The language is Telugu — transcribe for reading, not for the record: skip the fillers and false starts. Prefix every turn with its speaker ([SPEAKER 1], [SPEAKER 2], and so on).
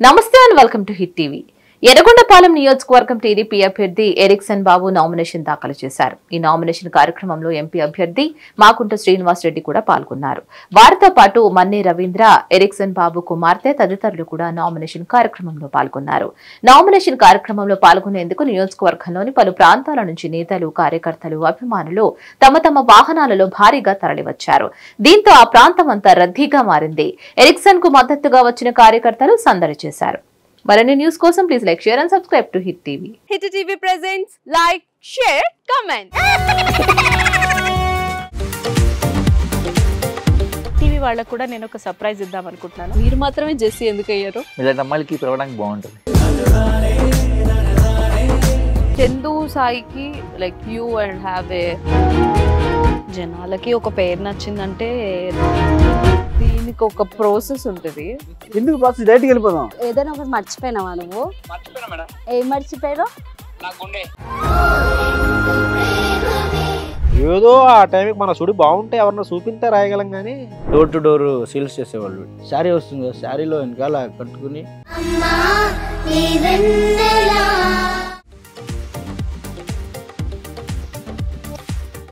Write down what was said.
[SPEAKER 1] నమస్తే and welcome to hit TV. Yerragondapalem నియోజకవర్గం టీడీపీ అభ్యర్థి ఎరిక్సన్ బాబు నామినేషన్ దాఖలు చేశారు. ఈ నామినేషన్ కార్యక్రమంలో ఎంపీ అభ్యర్థి మాకుంట శ్రీనివాస్ రెడ్డి కూడా పాల్గొన్నారు. వారితో పాటు మన్నే రవీంద్ర, ఎరిక్సన్ బాబు కుమార్తె తదితరులు కూడా నామినేషన్ కార్యక్రమంలో పాల్గొన్నారు. నామినేషన్ కార్యక్రమంలో పాల్గొనేందుకు నియోజకవర్గంలోని పలు ప్రాంతాల నుంచి నేతలు, కార్యకర్తలు, అభిమానులు తమ తమ వాహనాలలో భారీగా తరలివచ్చారు. దీంతో ఆ ప్రాంతం అంతా రద్దీగా మారింది. ఎరిక్సన్ కు మద్దతుగా వచ్చిన కార్యకర్తలు సందడి చేశారు. మరిన్ని న్యూస్ కోసం please like, share and subscribe to hit TV.
[SPEAKER 2] Hit TV presents like, share, comment. TV వాళ్ళకు కూడా నేను ఒక సర్ప్రైజ్ ఇద్దాం అనుకుంటున్నాను. మీరు మాత్రమే జెస్సీ ఎందుకు అయ్యారు?
[SPEAKER 3] ఇలాంటి అమ్మాయిలకి పిలవడానికి బాగుంటుంది.
[SPEAKER 2] చందు సాయికి like you and have a జనాలకి ఒక పేరు నచ్చిందంటే దీనికి ఒక ప్రాసెస్ ఉంటుంది.
[SPEAKER 4] ఎందుకు ప్రాసెస్ డైరెక్ట్‌గా వెళ్ళిపోదాం.
[SPEAKER 5] ఏదైనా ఒకటి మర్చిపోయినావా నువ్వు?
[SPEAKER 3] మర్చిపోయినా మేడం.
[SPEAKER 5] ఏం మర్చిపోయావు?
[SPEAKER 3] నా గుండె.
[SPEAKER 4] ఏదో ఆ టైంకి మన సుడి బాగుంటే ఎవరన్నా చూపిస్తే రాయగలం కానీ డోర్ టు డోర్ సేల్స్ చేసేవాళ్ళు. శారీ వస్తుంది, శారీలో వెనకాల కట్టుకుని